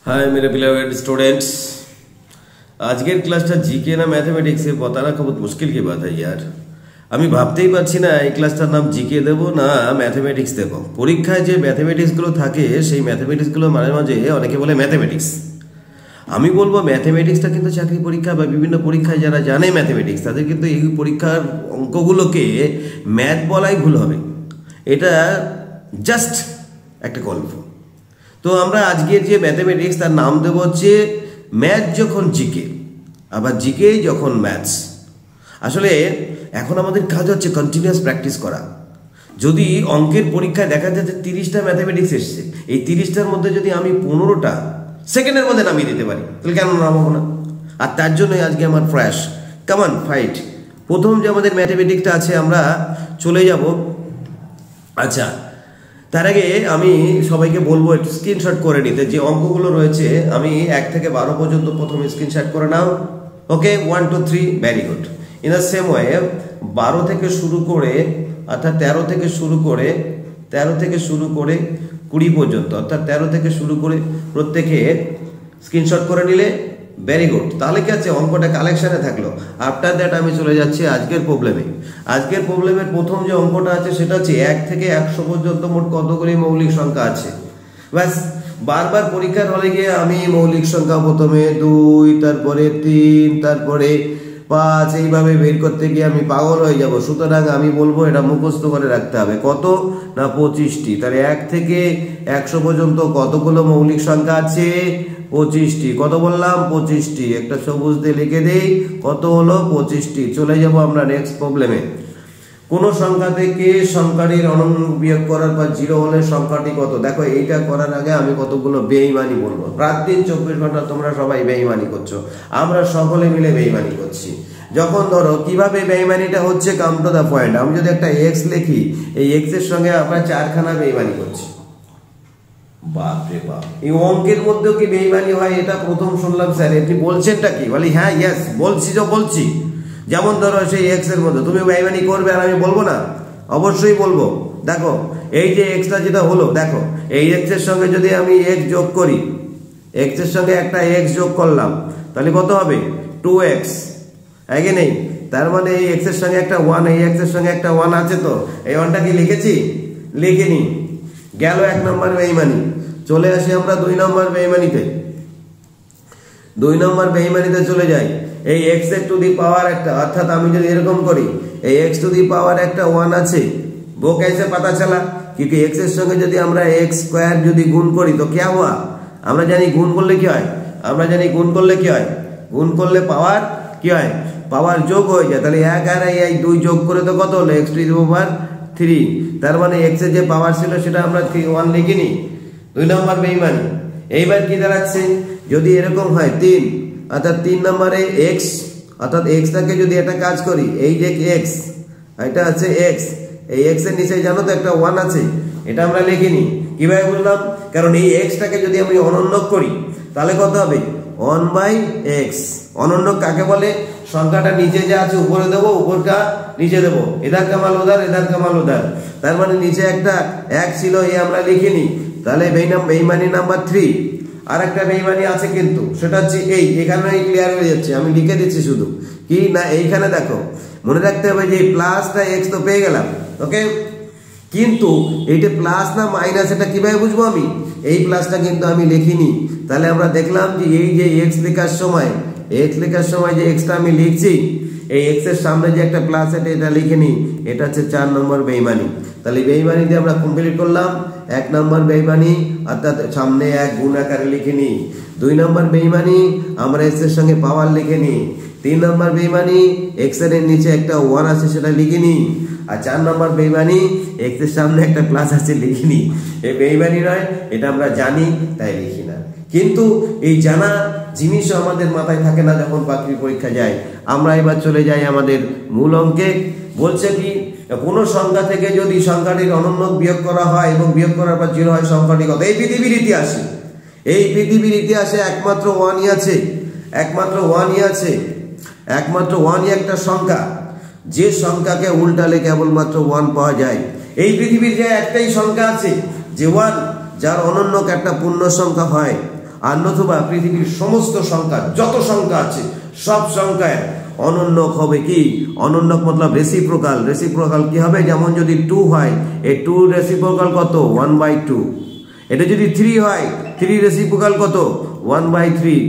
हाय मेरे beloved students. आज के क्लासটা জিকে না ম্যাথমেটিক্সে बताना बहुत मुश्किल की बात है यार। আমি ভাবতেই পারছি না এই ক্লাসটার নাম জিকে দেব না ম্যাথমেটিক্স দেব। পরীক্ষায় যে ম্যাথমেটিক্সগুলো থাকে সেই ম্যাথমেটিক্সগুলো মাঝে মাঝে অনেকে বলে ম্যাথমেটিক্স। আমি বলবো ম্যাথমেটিক্সটা কিন্তু চাকরি পরীক্ষা বা বিভিন্ন পরীক্ষায় যারা জানে ম্যাথমেটিক্স তাদের কিন্তু এই পরীক্ষার অঙ্কগুলোকে ম্যাথ বলাই ভুল হবে। এটা জাস্ট একটা গল্প। তো আমরা আজকের যে ম্যাথমেটিক্স তার নাম দেব হচ্ছে ম্যাথ যখন জিকে আবার জিকে যখন ম্যাথস। আসলে এখন আমাদের কাজ হচ্ছে কন্টিনিউয়াস প্র্যাকটিস করা। যদি অঙ্কের পরীক্ষায় দেখা যাচ্ছে 30টা ম্যাথমেটিক্স এসছে, এই 30টার মধ্যে যদি আমি 15টা সেকেন্ডের মধ্যে নামিয়ে দিতে পারি তাহলে কেন নামাবো না? আর তার জন্যই আজকে আমার প্রয়াস। কামান ফাইট। প্রথম যে আমাদের ম্যাথমেটিক্সটা আছে আমরা চলে যাব। আচ্ছা, তার আগে আমি সবাইকে বলবো একটু স্ক্রিনশট করে নিতে। যে অঙ্কগুলো রয়েছে আমি 1 থেকে 12 পর্যন্ত প্রথমে স্ক্রিনশট করে নাও। ওকে, 1 2 3, very good. In the same way 12 থেকে শুরু করে অর্থাৎ 13 থেকে শুরু করে 20 পর্যন্ত অর্থাৎ 13 থেকে শুরু করে প্রত্যেকে স্ক্রিনশট করে নিলে ভেরি গুড। তাহলে কি আছে, অঙ্কটা কালেকশনে থাকলো। আফটার দ্যাট আমি চলে যাচ্ছি আজকের প্রবলেমে। আজকের প্রবলেমের প্রথম যে অঙ্কটা আছে সেটা হচ্ছে 1 থেকে 100 পর্যন্ত মোট কতগুলি মৌলিক সংখ্যা আছে। ব্যাস, বারবার পরীক্ষার হলে গিয়ে আমি মৌলিক সংখ্যা প্রথমে 2, তারপরে 3, তারপরে 5 এইভাবে বের করতে গিয়ে আমি পাগল হয়ে যাব। সুতরাং আমি বলবো এটা মুখস্থ করে রাখতে হবে। কত না 25টি। তাহলে 1 থেকে 100 পর্যন্ত কতগুলো মৌলিক সংখ্যা আছে? 25টি। কত বললাম? 25টি। একটা সবুজ দিয়ে লিখে দেই, কত হলো? 25টি। চলে যাব আমরা নেক্সট প্রবলেমে। কোন সংখ্যা থেকে সংখ্যাটির অনন্য বিয়োগ করার পর 0 হলে সংখ্যাটি কত? দেখো, এইটা করার আগে আমি কতগুলো বেঈমানি বলবো। রাত দিন 24 ঘন্টা তোমরা সবাই বেঈমানি করছো, আমরা সকলে মিলে বেঈমানি করছি। যখন ধরো কিভাবে বেঈমানিটা হচ্ছে, কাম টু দা পয়েন্ট। আমি যদি একটা x লিখি, এই x এর সঙ্গে আমরা 4খানা বেঈমানি করছি। বাপরে বাপ, এই অঙ্কের মধ্যেও কি বেঈমানি হয়? এটা প্রথম শুনলাম স্যার। এটি বলছেনটা কি? বলি হ্যাঁ, ইয়েস বলছি। যেমন ধরো সেই x এর মধ্যে তুমি বেঈমানি করবে আর আমি বলবো না? অবশ্যই বলবো। দেখো এই যে xটা যেটা হলো, দেখো এই x এর সঙ্গে যদি আমি x যোগ করি, x এর সঙ্গে একটা x যোগ করলাম তাহলে কত হবে? 2x। আগে নেই, তার মানে এই x এর সঙ্গে একটা 1, এই x এর সঙ্গে একটা 1 আছে। তো এই 1টা কি লিখেছি? লিখিনি। গেল 1 নম্বর বেঈমানি। চলে আসি আমরা 2 নম্বর বেঈমানিতে। 2 নম্বর বেঈমানিতে চলে যাই। এই x এর টু দি পাওয়ার একটা, অর্থাৎ আমি যদি এরকম করি, এই x টু দি পাওয়ার একটা 1 আছে। वो कैसे पता चला? क्योंकि x এর সঙ্গে যদি আমরা x স্কয়ার যদি গুণ করি তো क्या हुआ? আমরা জানি গুণ করলে কি হয়, গুণ করলে পাওয়ার কি হয়? পাওয়ার যোগ হয়ে যায়। তাহলে 1 আর 2 যোগ করে তো কত হলো? x টু দি পাওয়ার 3। তার মানে x এর যে পাওয়ার ছিল সেটা আমরা 1 লিখিনি। 2 নম্বর বেঈমানি। এইবার কি দাঁড়াচ্ছে? যদি এরকম হয় 3, অর্থাৎ 3 নম্বরে x, অর্থাৎ x টাকে যদি একটা কাজ করি, এই যে x, এটা আছে x, এই x এর নিচে জানো তো একটা 1 আছে, এটা আমরা লিখিনি। কিভাবে বললাম? কারণ এই x টাকে যদি আমি অনন্যক করি তাহলে কত হবে? 1/x। অনন্যক কাকে বলে? সংখ্যাটা নিচে যা আছে উপরে দেবো, উপরটা নিচে দেবো। এদার কামাল উদার। তার মানে নিচে একটা 1 ছিল, এই আমরা লিখিনি। তাহলে বেঈমানি নাম্বার 3। আর একটা বেঈমানি আছে কিন্তু, সেটা হচ্ছে এখানে ক্লিয়ার হয়ে যাচ্ছে, আমি লিখে দিচ্ছি শুধু। কি না, এইখানে দেখো মনে রাখতে হবে যে প্লাসটা x তো পেয়ে গেলাম, ওকে, কিন্তু এইটা প্লাস না মাইনাস এটা কিভাবে বুঝবো আমি? এই প্লাসটা কিন্তু আমি লিখিনি। তাহলে আমরা দেখলাম যে এই যে x লেখার সময় যে xটা আমি লিখছি, এই x এর সামনে যে একটা প্লাস এটা লিখিনি। এটা হচ্ছে 4 নম্বর বেঈমানি। তাহলে বেঈমানি দিয়ে আমরা কমপ্লিট করলাম। 1 নম্বর বেঈমানি, অর্থাৎ সামনে 1 গুণ আকারে লিখিনি। 2 নম্বর বেঈমানি, আমরা x এর সঙ্গে পাওয়ার লিখিনি। 3 নম্বর বেঈমানি, x এর নিচে একটা 1 আছে সেটা লিখিনি। আর 4 নম্বর বেঈমানি, x এর সামনে একটা প্লাস আছে লিখিনি। এই বেঈমানি নয়, এটা আমরা জানি তাই লিখি না। কিন্তু এই জানা জিনিসও আমাদের মাথায় থাকে না যখন চাকরি পরীক্ষা যায়। আমরা এবার চলে যাই আমাদের মূল অঙ্কে। বলছে কি, কোন সংখ্যা থেকে যদি সংখ্যাটির অনন্য বিয়োগ করা হয় এবং বিয়োগ করার পর 0 হয় সংখ্যাটি কত? এই পৃথিবীর ইতিহাসে একমাত্র 1ই আছে, একমাত্র 1ই একটা সংখ্যা, যে সংখ্যাকে উল্টালে কেবলমাত্র 1 পাওয়া যায়। এই পৃথিবীর যে একটাই সংখ্যা আছে যে 1, যার অনন্য একটা পূর্ণ সংখ্যা হয়। আর নতুবা পৃথিবীর সমস্ত সংখ্যা, যত সংখ্যা আছে সব সংখ্যায় অনন্যক হবে কি? অনন্যক মতলব রেসিপ্রোকাল। রেসিপ্রোকাল কি হবে? যেমন যদি 2 হয়, এই 2 রেসিপ্রোকাল কত? 1/2। এটা যদি 3 হয়, 3 রেসিপ্রোকাল কত? 1/3।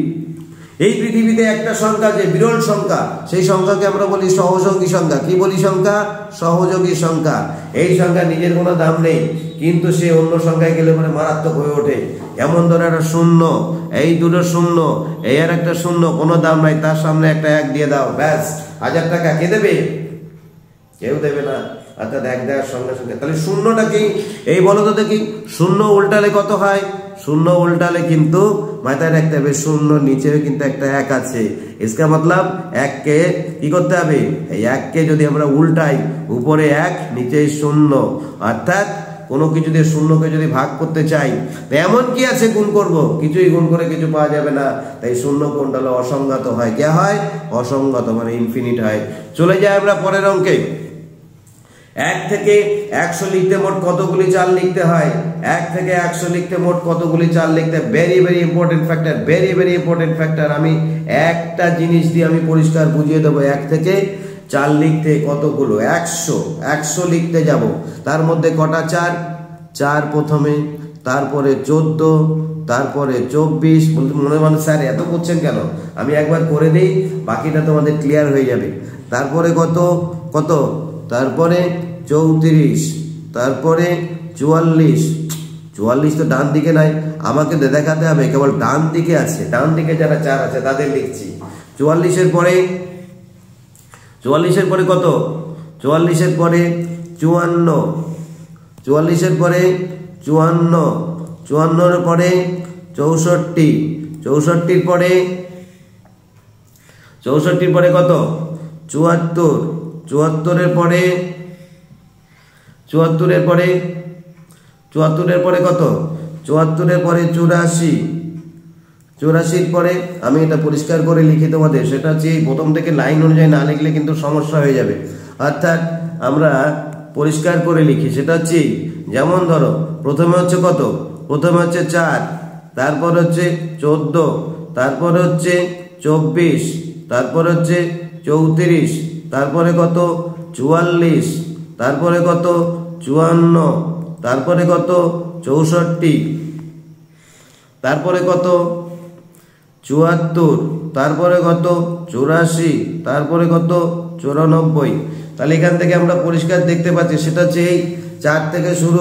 এই পৃথিবীতে একটা সংখ্যা যে বিরল সংখ্যা, সেই সংখ্যাকে আমরা বলি সহযোগী সংখ্যা। কি বলি সংখ্যা? সহযোগী সংখ্যা। এই সংখ্যা নিজের কোনো দাম নেই, কিন্তু সে অন্য সংখ্যায় গেলে পরে মারাত্মক হয়ে ওঠে। এমন ধরে একটা শূন্য, এই দুটো শূন্য, এই আর একটা শূন্য, কোনো দাম নাই, তার সামনে একটা 1 দিয়ে দাও, ব্যাস 1000 টাকা। কে দেবে? কেউ দেবে না। অর্থাৎ 1 দেওয়ার সঙ্গে সঙ্গে। তাহলে শূন্যটা কি? এই বলো তো দেখি, শূন্য উল্টালে কত হয়? শূন্য উল্টালে কিন্তু মাথায় রাখতে হবে, শূন্য নিচেও কিন্তু একটা 1 আছে। इसका मतलब 1 কে কি করতে হবে? এই 1 কে যদি আমরা উল্টাই, উপরে 1 নিচে 0, অর্থাৎ কোনো কিছু দিয়ে শূন্যকে যদি ভাগ করতে চাই, এমন কি আছে গুণ করব? কিছুই গুণ করে কিছু পাওয়া যাবে না। তাই শূন্য কোনটা হলো? অসংগত হয়। কে হয়? অসংগত, মানে ইনফিনিট হয়। চলে যাই আমরা পরের অঙ্কে। 1 থেকে 100 লিখতে মোট কতগুলি চাল লিখতে হয়? 1 থেকে 100 লিখতে মোট কতগুলি চাল লিখতে? Very very important factor, very very important factor. আমি একটা জিনিস দিয়ে আমি পরিষ্কার বুঝিয়ে দেবো। 1 থেকে 4 লিখতে কতগুলো? 100 লিখতে যাব, তার মধ্যে কটা 4? 4 প্রথমে, তারপরে 14, তারপরে 24। মনে মনে স্যার এত করছেন কেন? আমি একবার করে দেই, বাকিটা তোমাদের ক্লিয়ার হয়ে যাবে। তারপরে কত? তারপরে 34, তারপরে 44। 44 তো ডান দিকে নাই, আমাকে দেখাতে হবে কেবল ডান দিকে আছে। ডান দিকে যারা 4 আছে তাদের লিখছি। 44-এর পরে কত? 44-এর পরে 54, 44-এর পরে 54, 54-এর পরে 64, 64-র পরে কত? 74, 74-এর পরে 74-এর পরে কত? 74-এর পরে 84, 84-র পরে আমি এটা পরিষ্কার করে লিখি তোমাদের। সেটা হচ্ছে প্রথম থেকে লাইন অনুযায়ী না লিখলে কিন্তু সমস্যা হয়ে যাবে। অর্থাৎ আমরা পরিষ্কার করে লিখি। সেটা হচ্ছে যেমন ধরো প্রথমে হচ্ছে কত? প্রথমে হচ্ছে 4, তারপর হচ্ছে 14, তারপরে হচ্ছে 24, তারপরে হচ্ছে 34, তারপরে কত? 44, তারপরে কত? 54, তারপরে কত? 64, তারপরে কত? 74, তারপরে কত? 84, তারপরে কত? 94। তাহলে এখান থেকে আমরা পরিষ্কার দেখতে পাচ্ছি সেটা হচ্ছে এই 4 থেকে শুরু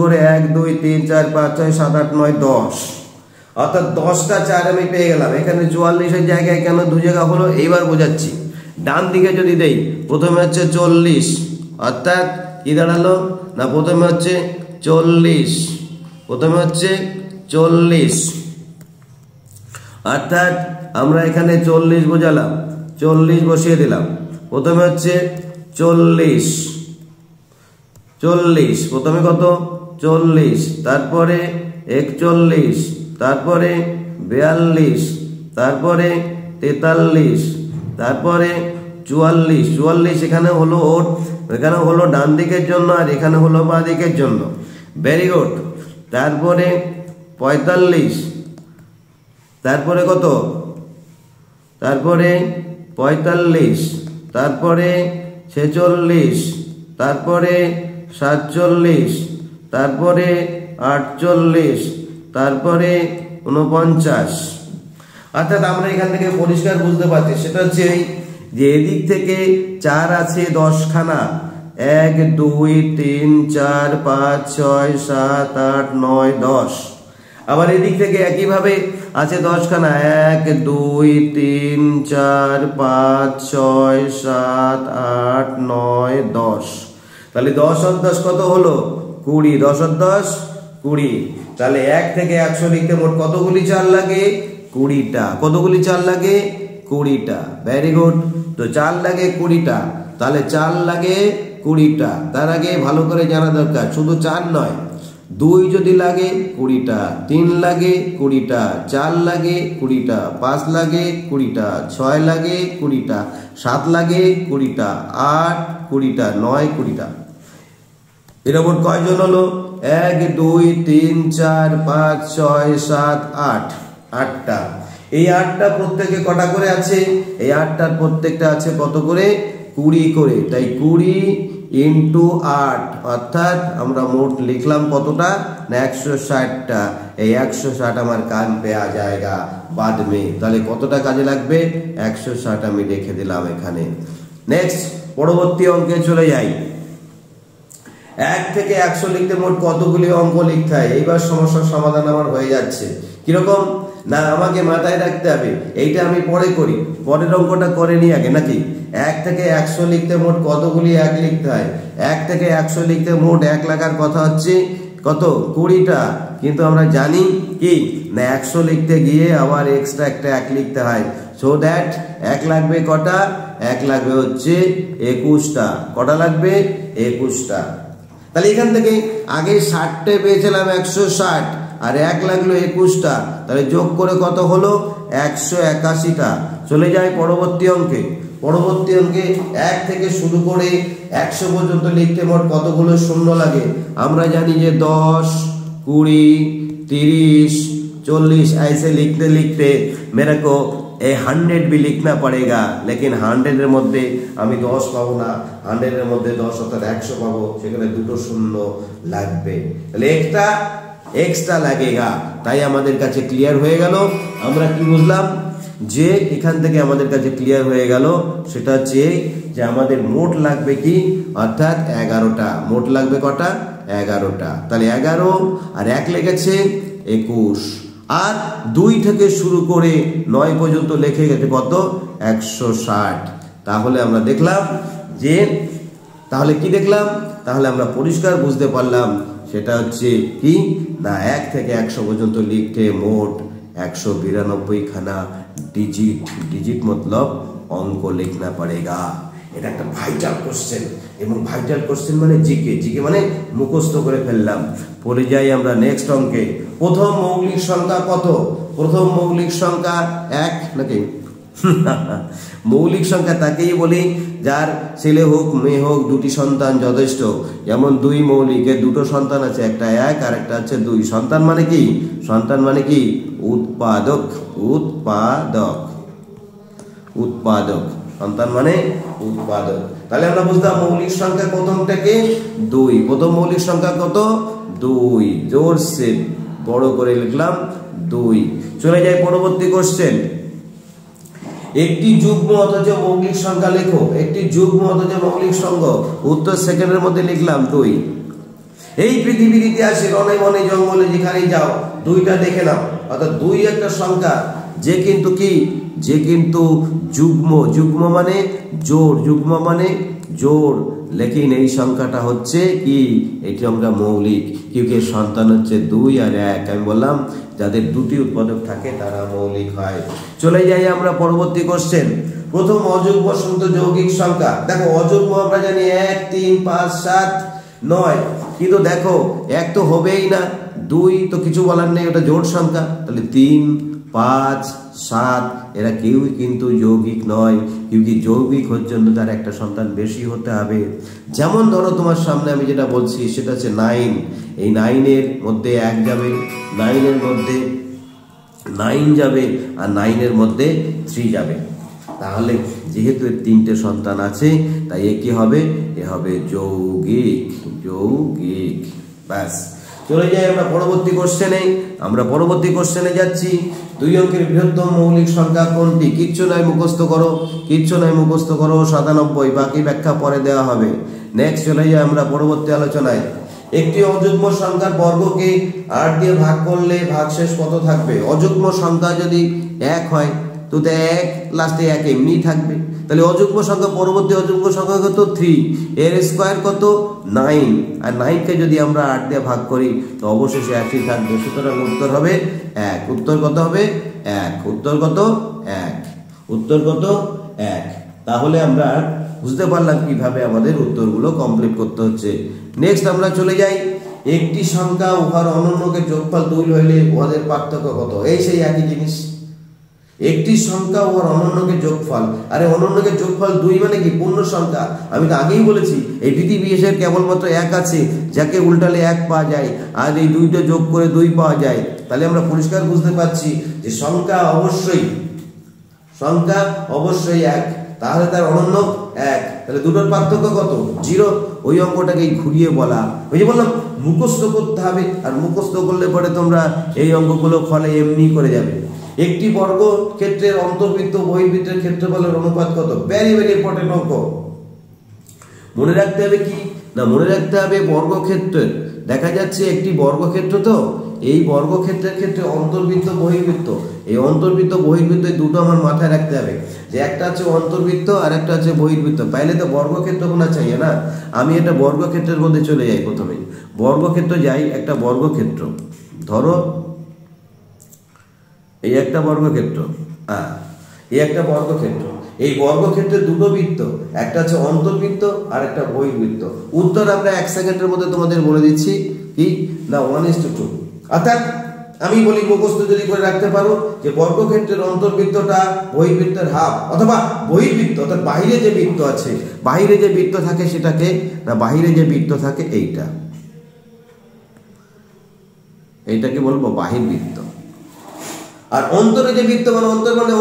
করে 1, 2, 3, 4, 5, 6, 7, 8, 9, 10, অর্থাৎ 10টা 4 আমি পেয়ে গেলাম। এখানে 44-এর জায়গায় কেন 2 জায়গা হলো এইবার বোঝাচ্ছি। ডান দিকে যদি দেই, প্রথমে হচ্ছে 40, অর্থাৎ কি দাঁড়ালো না? প্রথমে হচ্ছে 40, অর্থাৎ আমরা এখানে 40 বোঝালাম, 40 বসিয়ে দিলাম। প্রথমে হচ্ছে 40, প্রথমে কত? 40, তারপরে 41, তারপরে 42, তারপরে 43, তারপরে 44। এখানে হলো ওর, এখানে হলো ডান দিকের জন্য, আর এখানে হলো বাঁ দিকের জন্য। Very good. তারপরে 45, তারপরে কত? তারপরে 45, তারপরে 46, তারপরে 47, তারপরে 48, তারপরে 49। অর্থাৎ আমরা এখান থেকে পরিষ্কার বুঝতে পারছি সেটা হচ্ছে যে এদিক থেকে 4 আছে 10 খানা, 1, 2, 3, 4, 5, 6, 7, 8, 9, 10। আবার এদিক থেকে একইভাবে আছে 10 খানা, 1, 2, 3, 4, 5, 6, 7, 8, 9, 10। তাহলে 10 আর 10 কত হলো? 20। 10 আর 10 20। তাহলে 1 থেকে 100 লিখতে মোট কতগুলি চাল লাগে? 20টা। কতগুলি চাল লাগে? 20টা। Very good. তো চাল লাগে 20টা, তাহলে চাল লাগে 20টা। তার আগে ভালো করে জানা দরকার, শুধু 4 নয়, 2 যদি লাগে 20টা, 3 লাগে 20টা, 4 লাগে 20টা, 5 লাগে 20টা, 6 লাগে 20টা, 7 লাগে 20টা, 8 20টা, 9 20টা। এর মোট কয়জন হলো? 1 2 3 4 5 6 7 8 8টা। এই 8টা প্রত্যেকে কটা করে আছে? এই 8টার প্রত্যেকটা আছে কত করে? 20 করে। তাই 20 ইন্টু 8 অর্থাৎ আমরা মোট লিখলাম কতটা না 160টা। এই 160 আমার কান পে আ যায়গা बाद में। তাহলে কতটা কাজে লাগবে? 160 আমি রেখে দিলাম এখানে। নেক্সট পরবর্তী অঙ্কে চলে যাই। 1 থেকে 100 লিখতে মোট কতগুলি অঙ্ক লিখতে হয়? এইবার সমস্যার সমাধান আমার হয়ে যাচ্ছে। কিরকম না আমাকে মাথায় রাখতে হবে, এইটা আমি পরে করি, পরের অঙ্কটা করে নি আগে নাকি। 1 থেকে 100 লিখতে মোট কতগুলি 1 লিখতে হয়? 1 থেকে 100 লিখতে মোট 1 লাগার কথা হচ্ছে কত? 20টা। কিন্তু আমরা জানি কি না 100 লিখতে গিয়ে আবার এক্সট্রা একটা 1 লিখতে হয়। সো দ্যাট 1 লাগবে কটা? 1 লাগবে হচ্ছে 21টা। কটা লাগবে? 21টা। তাহলে এখান থেকে আগে 60টে পেয়েছিলাম 160 আর 1 লাগলো 21টা। তাহলে যোগ করে কত হলো? 181টা। চলে যায় পরবর্তী অঙ্কে। পরবর্তী অঙ্কে 1 থেকে শুরু করে 100 পর্যন্ত লিখতে মোট কতগুলো শূন্য লাগে? আমরা জানি যে 10 20 30 40 ऐसे लिखते लिखते मेरे को 100 भी लिखना पड़ेगा, लेकिन 100 এর মধ্যে আমি 10 পাবো না। 100 এর মধ্যে 10 অর্থাৎ 100 পাবো, সেখানে দুটো শূন্য লাগবে। তাহলে একটা এক্সট্রা লাগেগা। তাই আমাদের কাছে ক্লিয়ার হয়ে গেল। আমরা কি বুঝলাম? যে এখান থেকে আমাদের কাছে ক্লিয়ার হয়ে গেল সেটা হচ্ছে যে আমাদের মোট লাগবে কি অর্থাৎ 11টা। মোট লাগবে কটা? 11টা। তাহলে 11 আর 1 লেগেছে 21 আর 2 থেকে শুরু করে 9 পর্যন্ত লিখে গেছে কত? 160। তাহলে আমরা দেখলাম যে তাহলে কি দেখলাম? তাহলে আমরা পরিষ্কার বুঝতে পারলাম সেটা হচ্ছে কি না 1 থেকে 100 পর্যন্ত লিখতে মোট 192 খানা ডিজিট। ডিজিট मतलब অঙ্ক লিখনা পড়েগা। এটা একটা ভাইটাল কোশ্চেন এবং ভাইটাল কোশ্চেন মানে জিকে। জিকে মানে মুখস্থ করে ফেললাম। পরে যাই আমরা নেক্সট অঙ্কে। প্রথম মৌলিক সংখ্যা কত? প্রথম মৌলিক সংখ্যা 1 নাকি? মৌলিক সংখ্যা তাকেই বলি যার ছেলে হোক মেয়ে হোক দুটি সন্তান যথেষ্ট। যেমন 2 মৌলিকের দুটো সন্তান আছে, একটা 1 আর একটা হচ্ছে 2। সন্তান মানে কি? সন্তান মানে কি? উৎপাদক। উৎপাদক। উৎপাদক। সন্তান মানে উৎপাদক। তাহলে আমরা বুঝলাম মৌলিক সংখ্যা প্রথমটাকে 2। প্রথম মৌলিক সংখ্যা কত? 2। জোরসে বড় করে লিখলাম 2। চলে যাই পরবর্তী কোশ্চেন। একটি যুগ্ম অথচ মৌলিক সংখ্যা লেখো। একটি যুগ্ম অথচ মৌলিক সংখ্যা। উত্তর সেকেন্ডের মধ্যে লিখলাম 2। এই পৃথিবীর ইতিহাসে রনে বনে জঙ্গলে যেখানেই যাও 2টা দেখে নাও। অর্থাৎ 2 একটা সংখ্যা যে কিন্তু কি যে কিন্তু যুগ্ম। যুগ্ম মানে জোড়। যুগ্ম মানে জোড়। লেকিন এই সংখ্যাটা হচ্ছে কি এটি আমরা মৌলিক, কিউকি সন্তান হচ্ছে 2 আর 1। আমি বললাম যাদের দুটি উৎপাদক থাকে তারা মৌলিক হয়। চলে যাই আমরা পরবর্তী কোশ্চেন। প্রথম অযুগ্ম সংখ্যা যৌগিক সংখ্যা। দেখো অযুগ্ম আমরা জানি 1 3 5 7 9, কিন্তু দেখো 1 তো হবেই না, 2 তো কিছু বলার নেই, ওটা জোড় সংখ্যা। তাহলে 3 5 7 এরা কেউই কিন্তু যৌগিক নয়, কিউকি যৌগিক হওয়ার জন্য তার একটা সন্তান বেশি হতে হবে। যেমন ধরো তোমার সামনে আমি যেটা বলছি সেটা হচ্ছে 9। এই 9 এর মধ্যে 1 যাবে, 9 এর মধ্যে 9 যাবে আর 9 এর মধ্যে 3 যাবে। তাহলে যেহেতু এর 3টে সন্তান আছে তাই এ কি হবে? এ হবে যৌগিক। যৌগিক। ব্যাস। চলে যাই আমরা পরবর্তী কোশ্চেনে। আমরা পরবর্তী কোশ্চেনে যাচ্ছি। 2 অঙ্কের বৃহত্তম মৌলিক সংখ্যা কোনটি? কিচ্ছু নয়, মুখস্থ করো। কিচ্ছু নয়, মুখস্থ করো। 97। বাকি ব্যাখ্যা পরে দেওয়া হবে। নেক্সট চলে যাই আমরা পরবর্তী আলোচনায়। একটি অযুগ্ম সংখ্যার বর্গকে 8 দিয়ে ভাগ করলে ভাগশেষ কত থাকবে? অযুগ্ম সংখ্যা যদি 1 হয় তো 1 লাস্টে 1 এমনি থাকবে। তাহলে অযুগ্ম সংখ্যা পরবর্তী অযুগ্ম সংখ্যা কত? 3। এর স্কয়ার কত? 9। আর 9 কে যদি আমরা 8 দিয়ে ভাগ করি তো অবশেষে 1ই থাকবে। সুতরাং উত্তর হবে 1। উত্তর কত হবে? 1। উত্তর কত? 1। উত্তর কত? 1। তাহলে আমরা বুঝতে পারলাম কিভাবে আমাদের উত্তরগুলো কমপ্লিট করতে হচ্ছে। নেক্সট আমরা চলে যাই। একটি সংখ্যা উহার অনন্যকে যোগফল 2 হইলে উহাদের পার্থক্য কত? এই সেই একই জিনিস। একটি সংখ্যা ও অনন্যকে যোগফল। আরে অনন্যকে যোগফল 2 মানে কি? পূর্ণ সংখ্যা। আমি তো আগেই বলেছি এই পৃথিবীর কেবলমাত্র 1 আছে, যাকে উল্টালে 1 পাওয়া যায়, আর এই 2টা যোগ করে 2 পাওয়া যায়। তাহলে আমরা পরিষ্কার বুঝতে পারছি যে সংখ্যা অবশ্যই 1, তাহলে তার অনন্য 1। তাহলে দুটোর পার্থক্য কত? 0। ওই অঙ্কটাকেই ঘুরিয়ে বলা, ওই যে বললাম মুখস্থ করতে হবে, আর মুখস্থ করলে পরে তোমরা এই অঙ্কগুলো ফলে এমনি করে যাবে। একটি বর্গক্ষেত্রের অন্তর্বৃত্ত বহির্বৃত্তের ক্ষেত্রফলের অনুপাত কত? ভেরি ভেরি ইম্পর্টেন্ট অঙ্ক। মনে রাখতে হবে কি না, মনে রাখতে হবে বর্গক্ষেত্রের, দেখা যাচ্ছে একটি বর্গক্ষেত্র, তো এই বর্গক্ষেত্রের ক্ষেত্রে অন্তর্বৃত্ত বহির্বৃত্ত, এই অন্তর্বৃত্ত বহির্বৃত্ত দুটো আমার মাথায় রাখতে হবে, যে একটা আছে অন্তর্বৃত্ত আর একটা আছে বহির্বৃত্ত। পাইলে তো বর্গক্ষেত্র কোনা চাই না, আমি এটা বর্গক্ষেত্রের মধ্যে চলে যাই। প্রথমে বর্গক্ষেত্র যাই, একটা বর্গক্ষেত্র ধরো, এই একটা বর্গক্ষেত্র, এই একটা বর্গক্ষেত্র, এই বর্গক্ষেত্রে দুটো বৃত্ত, একটা আছে অন্তর্বৃত্ত আর একটা বহির্বৃত্ত। উত্তর আমরা 1 সেকেন্ডের মধ্যে তোমাদের বলে দিচ্ছি, কি না 1:2। অর্থাৎ আমি বলি মুখস্থ যদি করে রাখতে পারো যে বর্গক্ষেত্রের অন্তর্বৃত্তটা বহির্বৃত্তের হাফ, অথবা বহির্বৃত্ত অর্থাৎ বাইরে যে বৃত্ত আছে, বাইরে যে বৃত্ত থাকে সেটাকে, না বাইরে যে বৃত্ত থাকে এইটাকে বলবো বাহির্বৃত্ত। আর অন্তরে যে বৃত্ত, মানে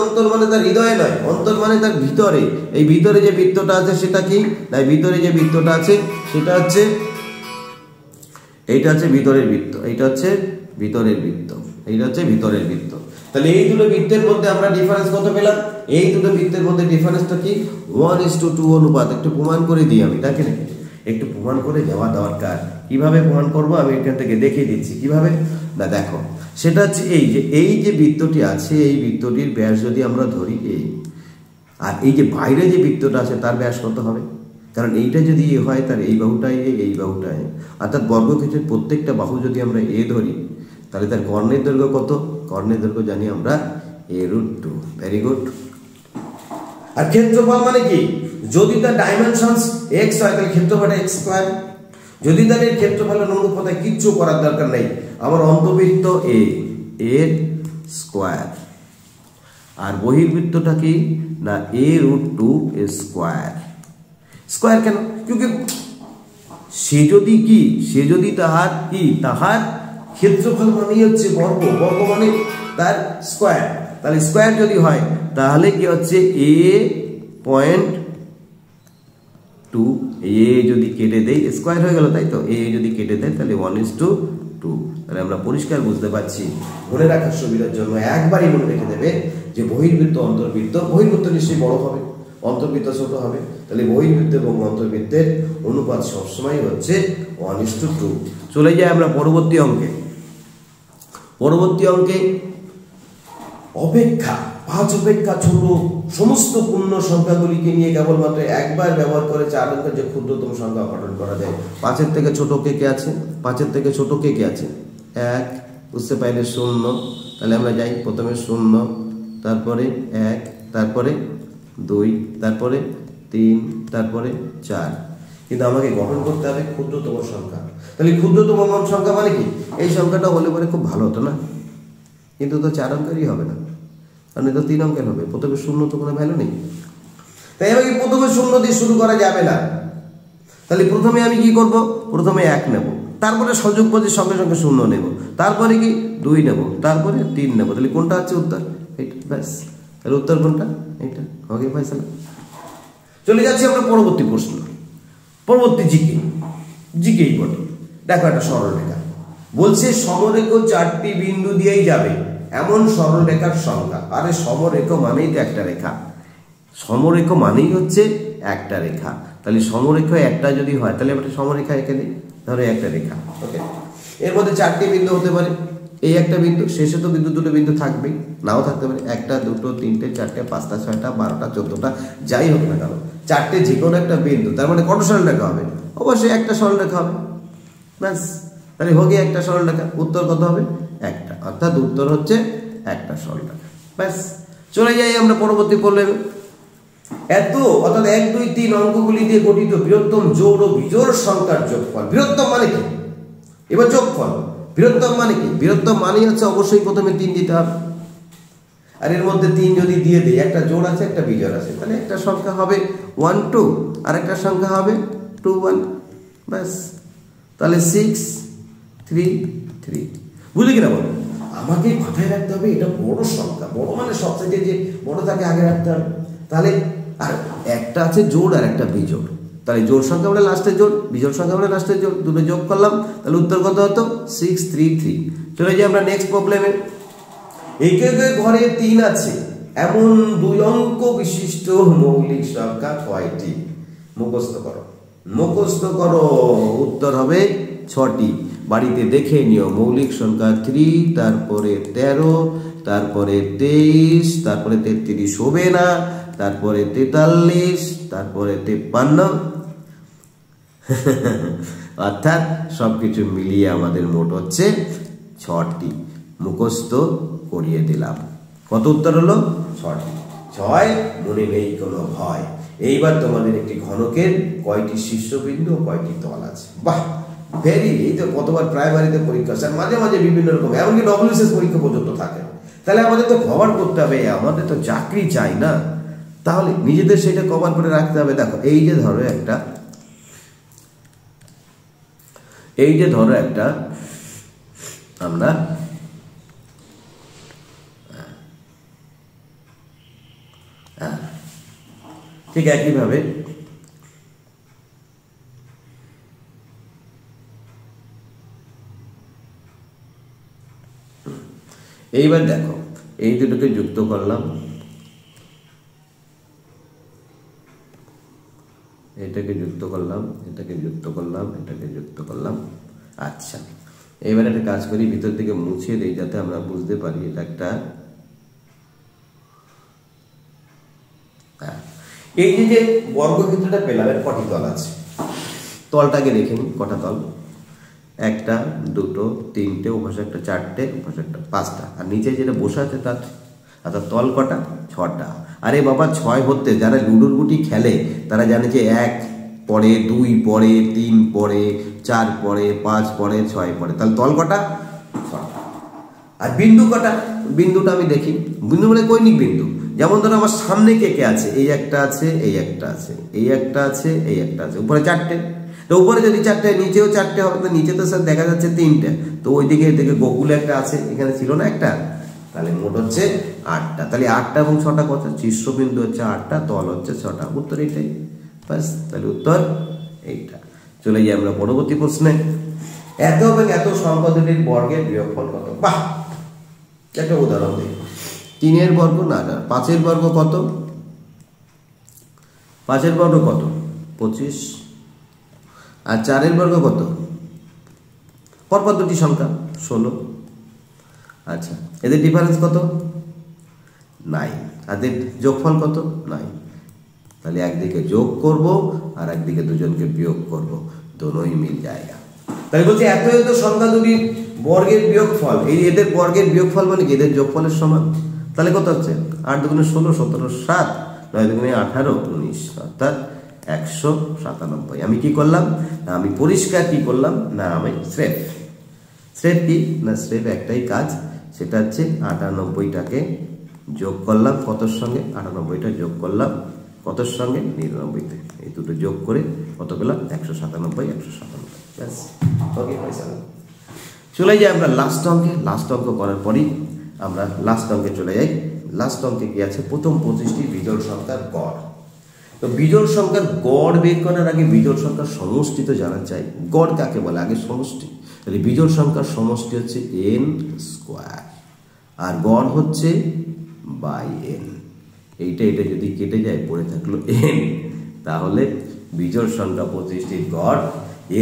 অন্তর মানে তার হৃদয়ে নয়, অন্তর মানে তার ভিতরে। এই ভিতরে যে বৃত্তটা আছে সেটা কি? তাই ভিতরে যে বৃত্তটা আছে সেটা হচ্ছে, এইটা হচ্ছে ভিতরের বৃত্ত, এইটা হচ্ছে ভিতরের বৃত্ত, এইটা হচ্ছে ভিতরের বৃত্ত। তাহলে এই দুটো বৃত্তের মধ্যে আমরা ডিফারেন্স কত পেলাম? এই দুটো বৃত্তের মধ্যে ডিফারেন্সটা কি? 1:2 অনুপাত। একটু প্রমাণ করে দিই আমি, তাকে নাকি একটু প্রমাণ করে যাওয়া দরকার। কিভাবে প্রমাণ করব আমি এখান থেকে দেখিয়ে দিচ্ছি কিভাবে। না দেখো, সেটা হচ্ছে এই যে বৃত্তটি আছে, এই বৃত্তটির ব্যাস যদি আমরা ধরি এই, আর এই যে বাইরে যে বৃত্তটা আছে তার ব্যাস কত হবে? কারণ এইটা যদি এ হয় তার এই বাহুটাই এই বাহুটাই, অর্থাৎ বর্গক্ষেত্রের প্রত্যেকটা বাহু যদি আমরা এ ধরি, তাহলে তার কর্ণের দৈর্ঘ্য কত? কর্ণের দৈর্ঘ্য জানি আমরা a√2। Very good. আর ক্ষেত্রফল মানে কি? যদি তার ডাইমেনশনস x হয় তাহলে ক্ষেত্রফলটা x²। যদি তার এর ক্ষেত্রফলের অনুপাতে কিচ্ছু করার দরকার নেই, আমার অন্তর্বৃত্ত এর স্কয়ার, আর বহির্বৃত্তটা কি না a√2 স্কয়ার। স্কয়ার কেন? क्योंकि সে যদি তাহার ক্ষেত্রফল মানেই হচ্ছে বর্গ, বর্গ মানে তার স্কয়ার। তাহলে স্কয়ার যদি হয় তাহলে কি হচ্ছে a.2, এ যদি কেটে দেয় স্কয়ার হয়ে গেল, তাই তো? এ যদি কেটে দেয় তাহলে 1:2। তাহলে আমরা পরিষ্কার বুঝতে পারছি। মনে রাখার সুবিধার জন্য একবারই মনে রেখে দেবে যে বহির্বৃত্ত অন্তর্বৃত্ত, বহির্বৃত্ত নিশ্চয়ই বড় হবে, অন্তর্বৃত্ত ছোট হবে। তাহলে বহির্বৃত্ত এবং অন্তর্বৃত্তের অনুপাত সবসময় হচ্ছে 1:2। চলে যাই আমরা পরবর্তী অঙ্কে। অপেক্ষা 5 অপেক্ষা ছোট সমস্ত পূর্ণ সংখ্যাগুলিকে নিয়ে কেবলমাত্র একবার ব্যবহার করে 4 অঙ্কের যে ক্ষুদ্রতম সংখ্যা গঠন করা যায়। 5-এর থেকে ছোট কে কে আছে? 5-এর থেকে ছোট কে কে আছে? 1, বুঝতে পারলে 0। তাহলে আমরা যাই, প্রথমে 0, তারপরে 1, তারপরে 2, তারপরে 3, তারপরে 4। কিন্তু আমাকে গঠন করতে হবে ক্ষুদ্রতম সংখ্যা। তাহলে ক্ষুদ্রতম সংখ্যা মানে কি? এই সংখ্যাটা হলে পরে খুব ভালো হতো না, কিন্তু তো 4 অঙ্কেরই হবে না, কারণ এটা 3 অঙ্কের হবে। প্রথমে 0 তো কোনো ভ্যালু নেই, তাই আমাকে প্রথমে 0 দিয়ে শুরু করা যাবে না। তাহলে প্রথমে আমি কি করব? প্রথমে 1 নেব, তারপরে সযুগপদের সঙ্গে সঙ্গে 0 নেব, তারপরে কি 2 নেব, তারপরে 3 নেব। তাহলে কোনটা হচ্ছে উত্তর? এইটা। ব্যাস, তাহলে উত্তর কোনটা? এইটা। ওকে ফাইসালা। চলে যাচ্ছি আমরা পরবর্তী প্রশ্ন, পরবর্তী জিকেই বটে। দেখো একটা সরলরেখা বলছে, সমরেখ 4টি বিন্দু দিয়েই যাবে এমন সরলরেখার সংখ্যা। আরে সমরেখ মানেই তো একটা রেখা, সমরেখ মানেই হচ্ছে একটা রেখা। তাহলে সমরেখ একটা যদি হয় তাহলে একটা সমরেখা এঁকে দিই, ধরো একটা রেখা। ওকে, এর মধ্যে 4টি বিন্দু হতে পারে। এই একটা বিন্দু, শেষে তো দুটো বিন্দু থাকবেই, নাও থাকতে পারে, 1, 2, 3, 4, 5, 6, 12, 14টা যাই হোক না কেন, 4টে যে কোনো একটা বিন্দু, তার মানে কত সরলরেখা হবে? অবশ্যই একটা সরলরেখা হবে। ব্যাস, তাহলে হোক একটা সরলরেখা। উত্তর কত হবে? একটা, অর্থাৎ উত্তর হচ্ছে একটা সরলরেখা। ব্যাস, চলে যাই আমরা পরবর্তী প্রবলেমে। অর্থাৎ 1, 2, 3 অঙ্কগুলি দিয়ে গঠিত বৃহত্তম জোড় ও বিজোড় সংখ্যার যোগফল। বৃহত্তম মানে কি? এবার যোগফল। বৃহত্তম মানে কি? বৃহত্তম মানে হচ্ছে অবশ্যই প্রথমে 3 দিতে হবে। আর এর মধ্যে 3 যদি দিয়ে দিই, একটা জোড় আছে একটা বিজোড় আছে, তাহলে একটা সংখ্যা হবে 1 2 আর একটা সংখ্যা হবে 2 1, ব্যাস। তাহলে 6 3 3, বুঝলি কিনা বলো? আমাকে মাথায় রাখতে হবে এটা বড় সংখ্যা, বড় মানে সবচেয়ে যে বড় তাকে আগে রাখতে হবে। তাহলে আর একটা আছে জোড় আর একটা বিজোড়, তাহলে জোড় সংখ্যা বলে লাস্টের জোড়, বিজোড় সংখ্যা বলে লাস্টের জোড়, দুটো যোগ করলাম, তাহলে উত্তর কত হতো? 6 3 3। চলে যাই আমরা নেক্সট প্রবলেমে। একে ঘরে 3 আছে এমন 2 অঙ্ক বিশিষ্ট মৌলিক সংখ্যা কয়টি? মুখস্থ করো, মুখস্থ করো। উত্তর হবে 6টি। বাড়িতে দেখে নিও। মৌলিক সংখ্যা 3, তারপরে 13, তারপরে 23, তারপরে 33 হবে না, তারপরে 43, তারপরে 53, অর্থাৎ সবকিছু মিলিয়ে আমাদের মোট হচ্ছে 6টি। মুখস্থ করিয়ে দিলাম। কত উত্তর হলো? 6টি। 6 মনে নেই কোনো ভয়। এইবার তোমাদের একটি ঘনকের কয়টি শীর্ষবিন্দু ও কয়টি তল আছে? বাহ, ভেরি। এই তো কতবার প্রাইমারিতে পরীক্ষা, স্যার মাঝে মাঝে বিভিন্ন রকম, এমনকি ডব্লিউবিসিএস পরীক্ষা পর্যন্ত থাকে। তাহলে আমাদের তো কভার করতে হবে, আমাদের তো চাকরি চাই না? তাহলে নিজেদের সেটা কভার করে রাখতে হবে। দেখো এই যে ধরো একটা আমরা ঠিক একইভাবে এইবার দেখো এই দুটোকে যুক্ত করলাম, এটাকে যুক্ত করলাম, এটাকে যুক্ত করলাম, এটাকে যুক্ত করলাম। আচ্ছা, এবার একটা কাজ করি, ভিতর থেকে মুছে দিই যাতে আমরা বুঝতে পারি এটা একটা। এই যে বর্গক্ষেত্রটা পেলাম, এর কটি তল আছে? তলটাকে দেখে নিই, কটা তল? 1 2 3টে, ওপাশে একটা 4টে, ওপাশে একটা 5টা, আর নিচে যেটা বসে আছে তার অর্থাৎ তল কটা? 6টা। আরে বাবা 6 হতে যারা লুডোর গুটি খেলে তারা জানে যে 1 পরে, 2 পরে, 3 পরে, 4 পরে, 5 পরে, 6 পরে, তাহলে তল কটা? 6টা। আর বিন্দু কটা? বিন্দুটা আমি দেখি। বিন্দু মানে কৈনিক বিন্দু। যেমন ধরো আমার সামনে কে কে আছে? এই একটা আছে, এই একটা আছে, এই একটা আছে, এই একটা আছে, উপরে 4টে। তো উপরে যদি 4টে, নিচেও 4টে হবে, তো নিচে তো স্যার দেখা যাচ্ছে 3টে, তো ওইদিকে থেকে গোকুলে একটা আছে, এখানে ছিল না একটা, তাহলে মোট হচ্ছে 8টা। তাহলে 8টা এবং 6টা কত? শীর্ষবিন্দু হচ্ছে 8টা, তল হচ্ছে 6টা। উত্তর এইটাই, বাস। তাহলে উত্তর এইটা। চলে যাই আমরা পরবর্তী প্রশ্নে। এত এবং এত সংখ্যা দুটির বর্গের বিয়োগফল কত? বাহ, একটা উদাহরণ দিই। 3 বর্গ না, 5 বর্গ কত? 5 বর্গ কত? 25। আর 4 বর্গ কত? পরপর দুটি সংখ্যা 16। আচ্ছা, এদের ডিফারেন্স কত? 9। আর এদের যোগফল কত? 9। তাহলে একদিকে যোগ করব আর একদিকে দুজনকে বিয়োগ করব, দোনোই মিল যায়গা। তাহলে বলছি এত এত সংখ্যা দুটির বর্গের বিয়োগফল, এই এদের বর্গের বিয়োগফল মানে কি? এদের যোগফলের সমান। তাহলে কত হচ্ছে? 8 দুগুণে 16, 17 7, 9 দুগুণে 18 19, অর্থাৎ 197। আমি কি করলাম না, আমি পরিষ্কার কি করলাম না, আমি স্রেফ কি না, স্রেফ একটাই কাজ, সেটা হচ্ছে 98টাকে যোগ করলাম কতর সঙ্গে? 98টা যোগ করলাম কতর সঙ্গে? 99তে। এই দুটো যোগ করে কত পেলাম? 197, 197। ব্যাস, ওকে পয়সা। চলে যাই আমরা লাস্ট অঙ্কে। লাস্ট অঙ্ক করার পরই আমরা লাস্ট অঙ্কে চলে যাই। লাস্ট অঙ্কে কি আছে? প্রথম 25টি বিজোড় সংখ্যার গড়। তো বিজোড় সংখ্যার গড় বের করার আগে বিজোড় সংখ্যার সমষ্টি তো জানা চাই। গড় কাকে বলে? আগে সমষ্টি। তাহলে বিজোড় সংখ্যার সমষ্টি হচ্ছে n স্কোয়ার, আর গড় হচ্ছে বাই n। এইটা যদি কেটে যায় পড়ে থাকলো n, তাহলে বিজোড় সংখ্যা 25টির গড়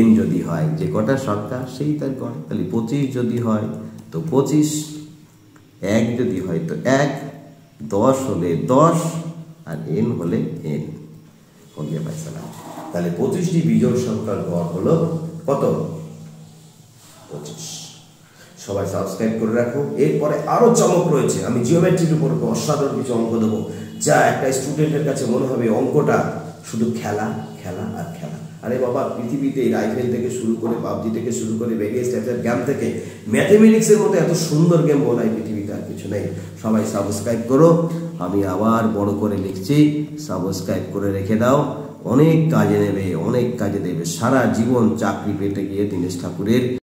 n যদি হয়, যে কটা সংখ্যা সেই তার গড়। তাহলে 25 যদি হয় তো 25, 1 যদি হয় তো 1, 10 হলে 10, আর n হলে n। ওকে পাইছিলাম। তাহলে 25টি বিজোড় সংখ্যার গড় হলো কত? 25। সবাই সাবস্ক্রাইব করে রাখো। এরপরে আরো চমক রয়েছে। আমি জিওমেট্রির উপর অসাধারণ কিছু অঙ্ক দেবো, যা একটা স্টুডেন্টের কাছে মনে হবে অঙ্কটা শুধু খেলা খেলা আর খেলা। আরে বাবা, পৃথিবীতে রাইফেল থেকে শুরু করে পাবজি থেকে শুরু করে ভেরিয়াস টাইপের গেম থেকে ম্যাথমেটিক্সের মতো এত সুন্দর গেম বলাই পৃথিবীতে আর কিছু নেই। সবাই সাবস্ক্রাইব করো, আমি আবার বড় করে লিখছি, সাবস্ক্রাইব করে রেখে দাও। অনেক কাজে নেবে, অনেক কাজে দেবে। সারা জীবন চাকরি পেতে গিয়ে দীনেশ ঠাকুরের